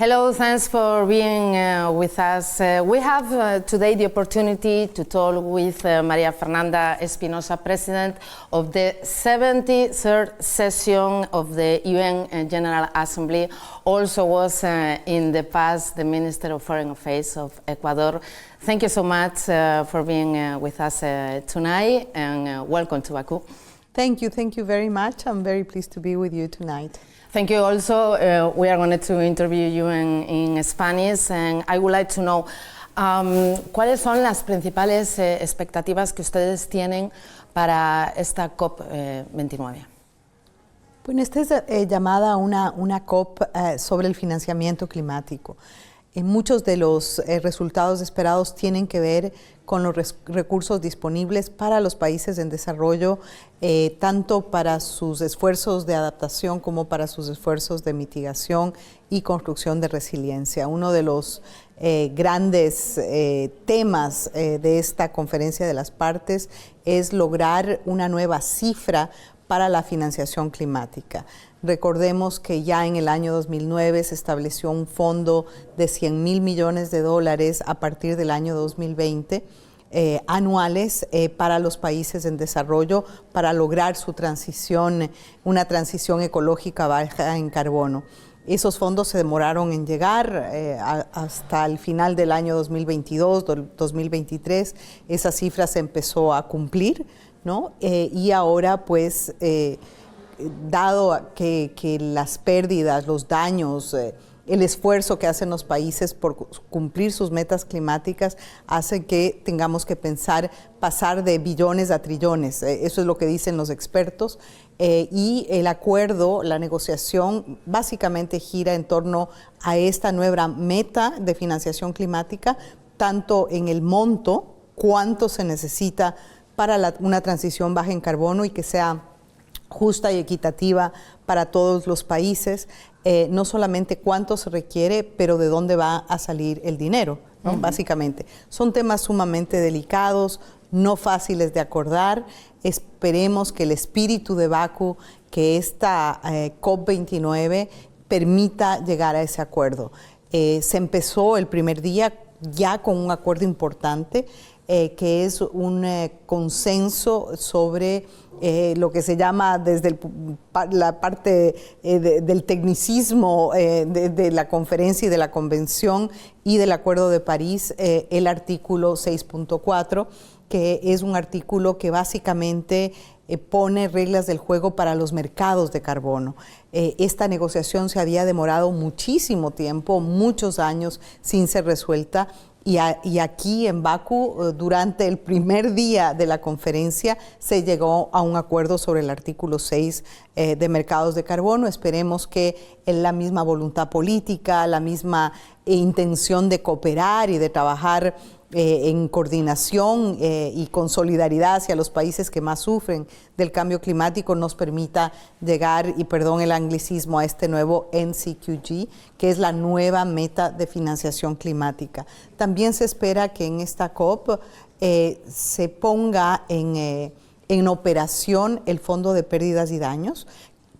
Hello, thanks for being with us. We have today the opportunity to talk with María Fernanda Espinosa, President of the 73rd session of the UN General Assembly. Also was in the past the Minister of Foreign Affairs of Ecuador. Thank you so much for being with us tonight, and welcome to Baku. Thank you very much. I'm very pleased to be with you tonight. Thank you also. We are going to interview you in Spanish, and I would like to know cuáles son las principales expectativas que ustedes tienen para esta COP29. Bueno, esta es llamada una COP sobre el financiamiento climático. Muchos de los resultados esperados tienen que ver con los recursos disponibles para los países en desarrollo, tanto para sus esfuerzos de adaptación como para sus esfuerzos de mitigación y construcción de resiliencia. Uno de los grandes temas de esta conferencia de las partes es lograr una nueva cifra para la financiación climática. Recordemos que ya en el año 2009 se estableció un fondo de $100.000 millones a partir del año 2020 anuales para los países en desarrollo para lograr su transición, una transición ecológica baja en carbono. Esos fondos se demoraron en llegar hasta el final del año 2022, 2023. Esa cifra se empezó a cumplir, ¿no? Y ahora pues dado que las pérdidas, los daños, el esfuerzo que hacen los países por cumplir sus metas climáticas hace que tengamos que pasar de billones a trillones. Eso es lo que dicen los expertos. Y el acuerdo, la negociación, básicamente gira en torno a esta nueva meta de financiación climática, tanto en el monto, cuánto se necesita para una transición baja en carbono y que sea justa y equitativa para todos los países, no solamente cuánto se requiere, pero de dónde va a salir el dinero, ¿no? Básicamente. Son temas sumamente delicados, no fáciles de acordar. Esperemos que el espíritu de Bakú, que esta COP29 permita llegar a ese acuerdo. Se empezó el primer día ya con un acuerdo importante, que es un consenso sobre lo que se llama desde la parte del tecnicismo de la conferencia y de la convención y del Acuerdo de París, el artículo 6.4, que es un artículo que básicamente pone reglas del juego para los mercados de carbono. Esta negociación se había demorado muchísimo tiempo, muchos años sin ser resuelta. Y aquí en Bakú, durante el primer día de la conferencia, se llegó a un acuerdo sobre el artículo 6 de mercados de carbono. Esperemos que la misma voluntad política, la misma intención de cooperar y de trabajar en coordinación y con solidaridad hacia los países que más sufren del cambio climático nos permita llegar, y perdón el anglicismo, a este nuevo NCQG, que es la nueva meta de financiación climática. También se espera que en esta COP se ponga en operación el Fondo de Pérdidas y Daños,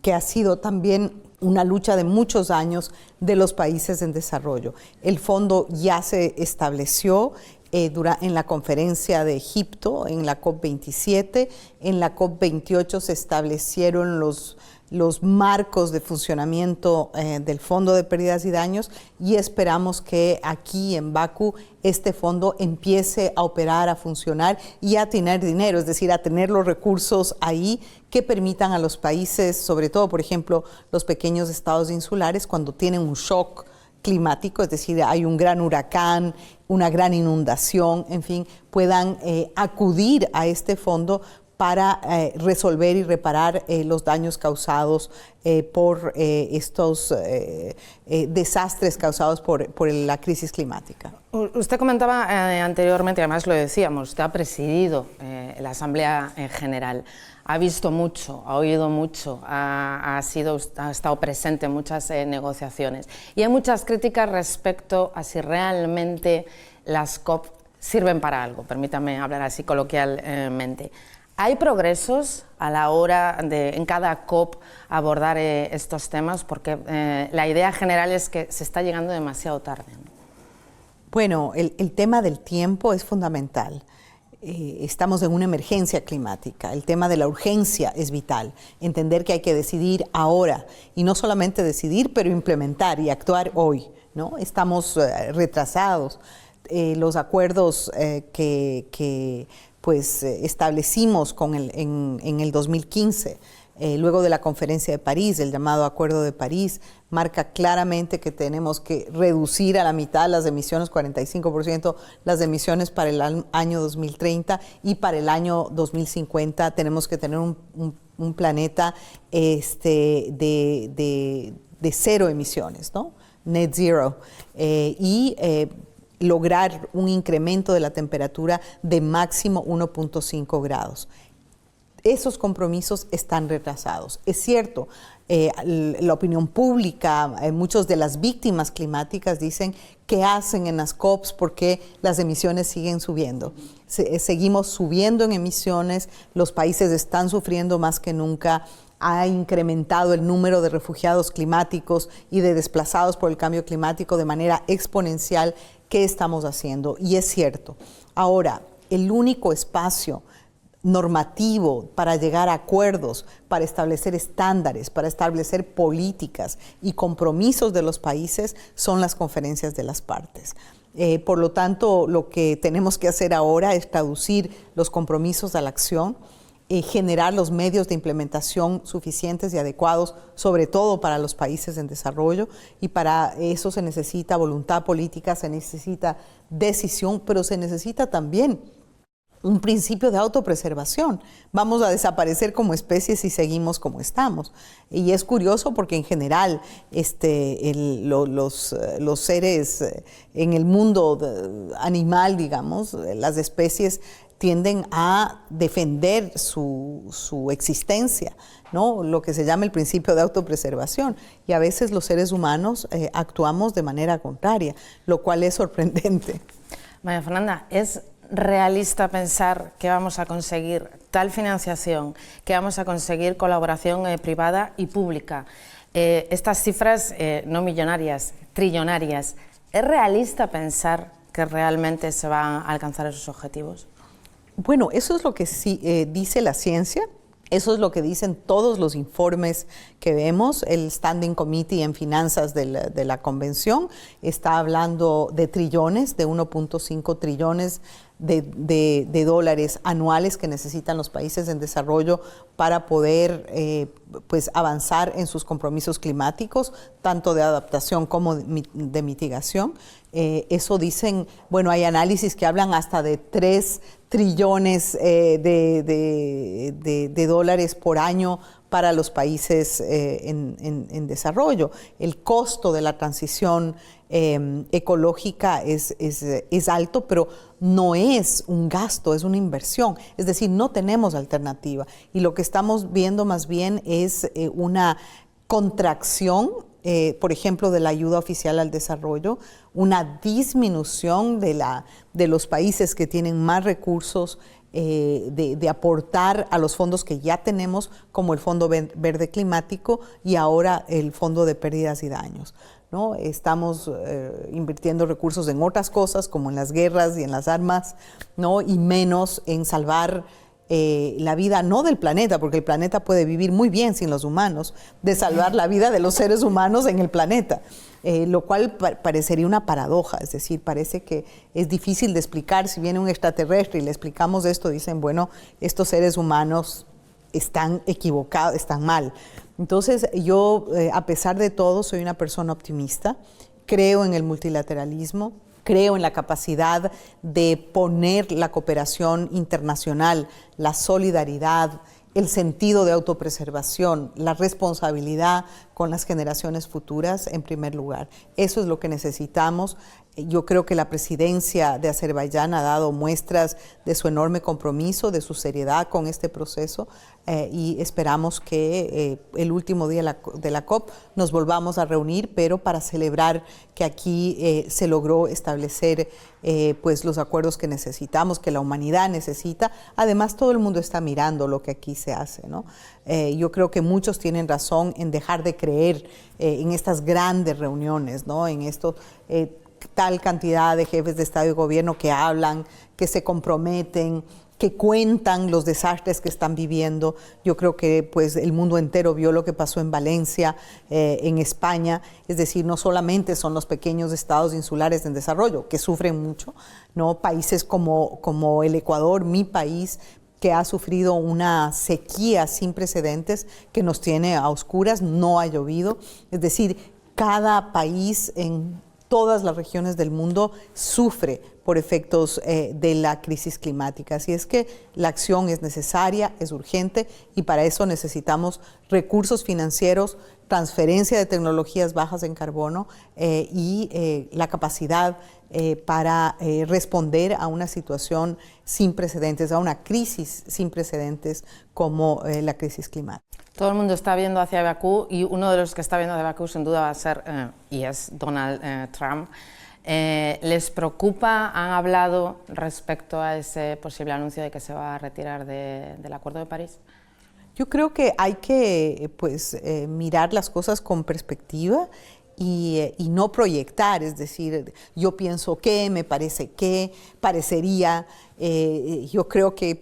que ha sido también una lucha de muchos años de los países en desarrollo. El fondo ya se estableció en la conferencia de Egipto, en la COP27, en la COP28 se establecieron los marcos de funcionamiento del Fondo de Pérdidas y Daños, y esperamos que aquí en Bakú este fondo empiece a operar, a funcionar y a tener dinero, es decir, a tener los recursos ahí que permitan a los países, sobre todo, por ejemplo, los pequeños estados insulares, cuando tienen un shock climático, es decir, hay un gran huracán, una gran inundación, en fin, puedan acudir a este fondo para resolver y reparar los daños causados por estos desastres causados por la crisis climática. Usted comentaba anteriormente, además lo decíamos, usted ha presidido la Asamblea en general, ha visto mucho, ha oído mucho, ha estado presente en muchas negociaciones, y hay muchas críticas respecto a si realmente las COP sirven para algo, permítame hablar así coloquialmente. ¿Hay progresos a la hora de, en cada COP, abordar estos temas? Porque la idea general es que se está llegando demasiado tarde, ¿no? Bueno, el tema del tiempo es fundamental. Estamos en una emergencia climática. El tema de la urgencia es vital. Entender que hay que decidir ahora, y no solamente decidir, pero implementar y actuar hoy, ¿no? Estamos retrasados. Los acuerdos que establecimos en el 2015, luego de la Conferencia de París, el llamado Acuerdo de París, marca claramente que tenemos que reducir a la mitad las emisiones, 45% las emisiones para el año 2030, y para el año 2050 tenemos que tener un planeta de cero emisiones, ¿no? Net zero, lograr un incremento de la temperatura de máximo 1.5 grados. Esos compromisos están retrasados. Es cierto, la opinión pública, muchas de las víctimas climáticas dicen qué hacen en las COPs porque las emisiones siguen subiendo. Seguimos subiendo en emisiones, los países están sufriendo más que nunca, ha incrementado el número de refugiados climáticos y de desplazados por el cambio climático de manera exponencial. ¿Qué estamos haciendo? Y es cierto. Ahora, el único espacio normativo para llegar a acuerdos, para establecer estándares, para establecer políticas y compromisos de los países son las conferencias de las partes. Por lo tanto, lo que tenemos que hacer ahora es traducir los compromisos a la acción, generar los medios de implementación suficientes y adecuados, sobre todo para los países en desarrollo, y para eso se necesita voluntad política, se necesita decisión, pero se necesita también un principio de autopreservación. Vamos a desaparecer como especie si seguimos como estamos. Y es curioso porque en general los seres en el mundo animal, digamos, las especies tienden a defender su existencia, ¿no? Lo que se llama el principio de autopreservación. Y a veces los seres humanos actuamos de manera contraria, lo cual es sorprendente. María Fernanda, ¿es realista pensar que vamos a conseguir tal financiación, que vamos a conseguir colaboración privada y pública? Estas cifras no millonarias, trillonarias, ¿es realista pensar que realmente se van a alcanzar esos objetivos? Bueno, eso es lo que dice la ciencia, eso es lo que dicen todos los informes que vemos. El Standing Committee en Finanzas de la Convención está hablando de trillones, de 1.5 trillones de dólares anuales que necesitan los países en desarrollo para poder avanzar en sus compromisos climáticos, tanto de adaptación como de mitigación. Eso dicen, bueno, hay análisis que hablan hasta de 3 trillones de dólares por año para los países en desarrollo. El costo de la transición ecológica es alto, pero no es un gasto, es una inversión. Es decir, no tenemos alternativa. Y lo que estamos viendo más bien es una contracción, por ejemplo, de la ayuda oficial al desarrollo, una disminución de los países que tienen más recursos, de aportar a los fondos que ya tenemos, como el Fondo Verde Climático y ahora el Fondo de Pérdidas y Daños, ¿no? Estamos invirtiendo recursos en otras cosas, como en las guerras y en las armas, ¿no? Y menos en salvar la vida, no del planeta, porque el planeta puede vivir muy bien sin los humanos, de salvar la vida de los seres humanos en el planeta. Lo cual parecería una paradoja, es decir, parece que es difícil de explicar. Si viene un extraterrestre y le explicamos esto, dicen, bueno, estos seres humanos están equivocados, están mal. Entonces, yo, a pesar de todo, soy una persona optimista, creo en el multilateralismo, creo en la capacidad de poner la cooperación internacional, la solidaridad, el sentido de autopreservación, la responsabilidad con las generaciones futuras en primer lugar. Eso es lo que necesitamos Yo creo que la presidencia de Azerbaiyán ha dado muestras de su enorme compromiso, de su seriedad con este proceso y esperamos que el último día de la COP nos volvamos a reunir, pero para celebrar que aquí se logró establecer pues los acuerdos que necesitamos, que la humanidad necesita. Además, todo el mundo está mirando lo que aquí se hace, ¿no? Yo creo que muchos tienen razón en dejar de creer en estas grandes reuniones, ¿no? En esto tal cantidad de jefes de Estado y Gobierno que hablan, que se comprometen, que cuentan los desastres que están viviendo. Yo creo que pues, el mundo entero vio lo que pasó en Valencia, en España. Es decir, no solamente son los pequeños estados insulares en desarrollo, que sufren mucho, ¿no? Países como el Ecuador, mi país, que ha sufrido una sequía sin precedentes que nos tiene a oscuras, no ha llovido. Es decir, cada país en todas las regiones del mundo sufre por efectos de la crisis climática. Así es que la acción es necesaria, es urgente y para eso necesitamos recursos financieros, transferencia de tecnologías bajas en carbono y la capacidad para responder a una situación sin precedentes, a una crisis sin precedentes como la crisis climática. Todo el mundo está viendo hacia Bakú y uno de los que está viendo hacia Bakú sin duda va a ser, y es Donald Trump. ¿Les preocupa, han hablado respecto a ese posible anuncio de que se va a retirar del Acuerdo de París? Yo creo que hay que mirar las cosas con perspectiva y no proyectar, es decir, yo pienso que, me parece que, parecería. Yo creo que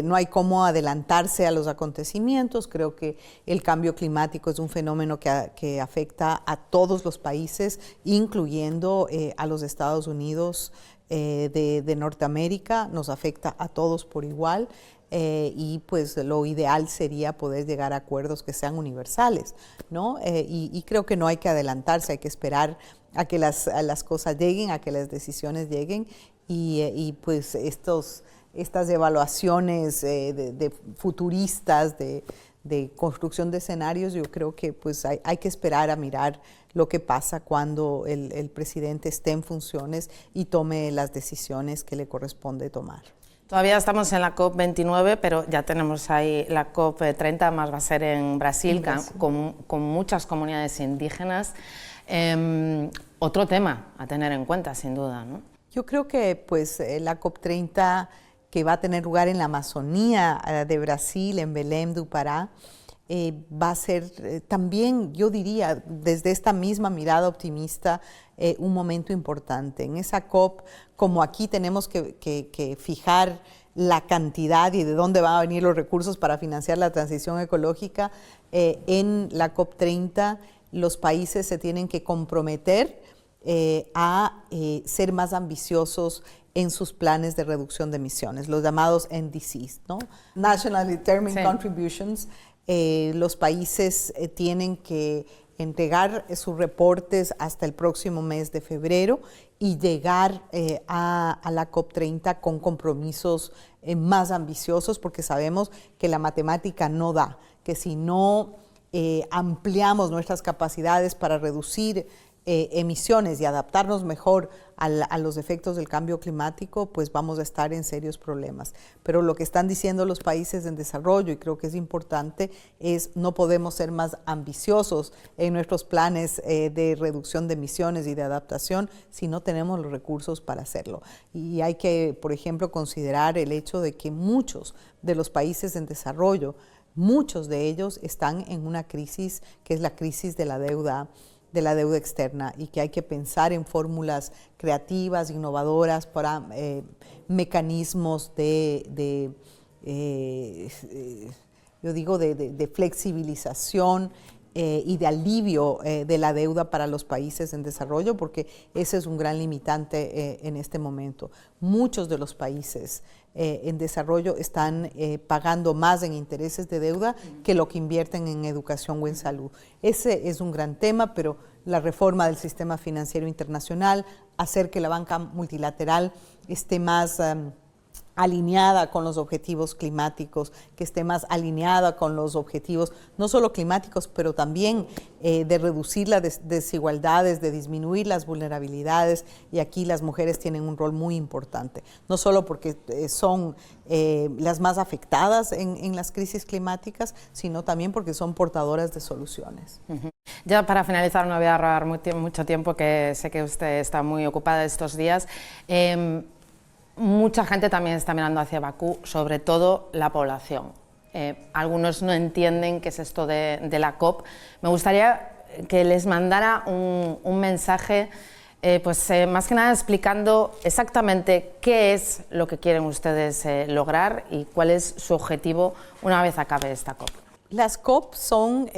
no hay cómo adelantarse a los acontecimientos. Creo que el cambio climático es un fenómeno que afecta a todos los países, incluyendo a los Estados Unidos de Norteamérica, nos afecta a todos por igual. Y pues lo ideal sería poder llegar a acuerdos que sean universales, ¿no? Y creo que no hay que adelantarse, hay que esperar a que las cosas lleguen, a que las decisiones lleguen y pues estas evaluaciones de futuristas, de construcción de escenarios, yo creo que pues hay que esperar a mirar lo que pasa cuando el presidente esté en funciones y tome las decisiones que le corresponde tomar. Todavía estamos en la COP29, pero ya tenemos ahí la COP30, además va a ser en Brasil. Con muchas comunidades indígenas. Otro tema a tener en cuenta, sin duda, ¿no? Yo creo que la COP30, que va a tener lugar en la Amazonía de Brasil, en Belém do Pará, va a ser también, yo diría, desde esta misma mirada optimista, un momento importante. En esa COP, como aquí tenemos que fijar la cantidad y de dónde van a venir los recursos para financiar la transición ecológica, en la COP30 los países se tienen que comprometer a ser más ambiciosos en sus planes de reducción de emisiones, los llamados NDCs, ¿no? National Determined Contributions. Los países tienen que entregar sus reportes hasta el próximo mes de febrero y llegar a la COP30 con compromisos más ambiciosos, porque sabemos que la matemática no da, que si no ampliamos nuestras capacidades para reducir emisiones y adaptarnos mejor a los efectos del cambio climático, pues vamos a estar en serios problemas. Pero lo que están diciendo los países en desarrollo, y creo que es importante, es no podemos ser más ambiciosos en nuestros planes de reducción de emisiones y de adaptación si no tenemos los recursos para hacerlo. Y hay que, por ejemplo, considerar el hecho de que muchos de los países en desarrollo, muchos de ellos están en una crisis que es la crisis de la deuda externa, y que hay que pensar en fórmulas creativas, innovadoras para mecanismos de flexibilización y de alivio de la deuda para los países en desarrollo, porque ese es un gran limitante en este momento. Muchos de los países en desarrollo están pagando más en intereses de deuda que lo que invierten en educación o en salud. Ese es un gran tema, pero la reforma del sistema financiero internacional, hacer que la banca multilateral esté más alineada con los objetivos climáticos, que esté más alineada con los objetivos no solo climáticos, pero también de reducir las desigualdades, de disminuir las vulnerabilidades, y aquí las mujeres tienen un rol muy importante, no solo porque son las más afectadas en las crisis climáticas, sino también porque son portadoras de soluciones. Ya para finalizar, no voy a robar mucho tiempo, que sé que usted está muy ocupada estos días. Mucha gente también está mirando hacia Bakú, sobre todo la población. Algunos no entienden qué es esto de la COP. Me gustaría que les mandara un mensaje, más que nada explicando exactamente qué es lo que quieren ustedes lograr y cuál es su objetivo una vez acabe esta COP. Las COP son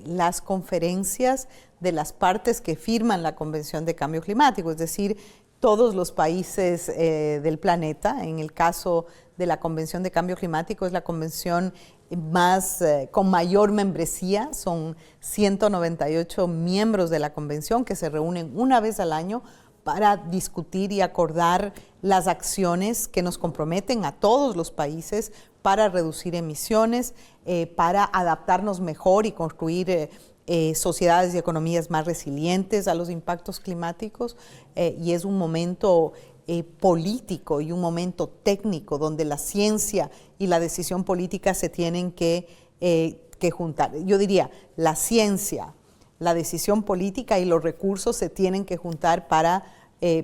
las conferencias de las partes que firman la Convención de Cambio Climático, es decir, todos los países del planeta. En el caso de la Convención de Cambio Climático, es la convención con mayor membresía. Son 198 miembros de la convención que se reúnen una vez al año para discutir y acordar las acciones que nos comprometen a todos los países para reducir emisiones, para adaptarnos mejor y construir sociedades y economías más resilientes a los impactos climáticos, y es un momento político y un momento técnico donde la ciencia y la decisión política se tienen que juntar. Yo diría, la ciencia, la decisión política y los recursos se tienen que juntar para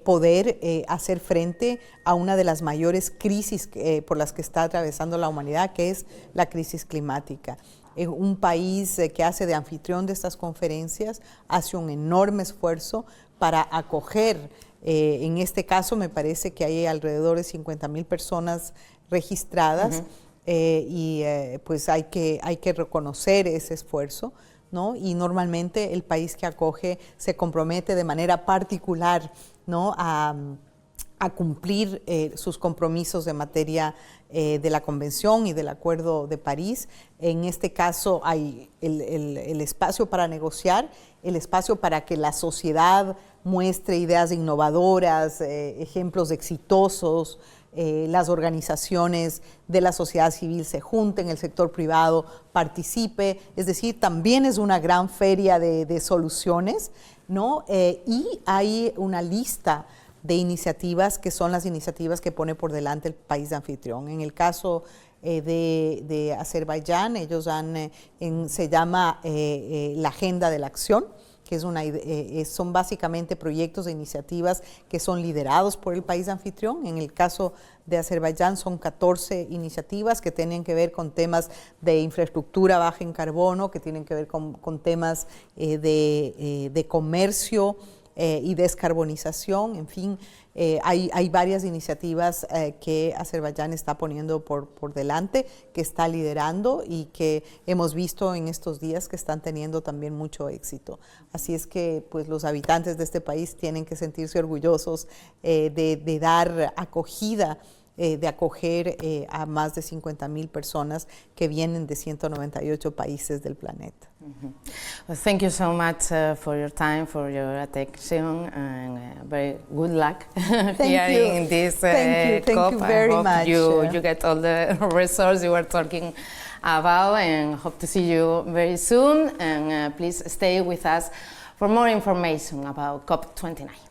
poder hacer frente a una de las mayores crisis por las que está atravesando la humanidad, que es la crisis climática. Un país que hace de anfitrión de estas conferencias hace un enorme esfuerzo para acoger, en este caso me parece que hay alrededor de 50,000 personas registradas, pues hay que reconocer ese esfuerzo, ¿no? Y normalmente el país que acoge se compromete de manera particular, ¿no?, a cumplir sus compromisos de materia de la Convención y del Acuerdo de París. En este caso hay el espacio para negociar, el espacio para que la sociedad muestre ideas innovadoras, ejemplos exitosos, las organizaciones de la sociedad civil se junten, el sector privado participe, es decir, también es una gran feria de soluciones, ¿no? Y hay una lista de iniciativas que son las iniciativas que pone por delante el país anfitrión. En el caso de Azerbaiyán, ellos se llama la Agenda de la Acción, que son básicamente proyectos e iniciativas que son liderados por el país anfitrión. En el caso de Azerbaiyán son 14 iniciativas que tienen que ver con temas de infraestructura baja en carbono, que tienen que ver con temas de comercio y descarbonización. En fin, hay varias iniciativas que Azerbaiyán está poniendo por delante, que está liderando y que hemos visto en estos días que están teniendo también mucho éxito. Así es que pues, los habitantes de este país tienen que sentirse orgullosos de dar acogida, de acoger a más de 50,000 personas que vienen de 198 países del planeta. Well, thank you so much for your time, for your attention, and very good luck here in this COP. Thank you very much. You get all the results you were talking about, and hope to see you very soon. And please stay with us for more information about COP29.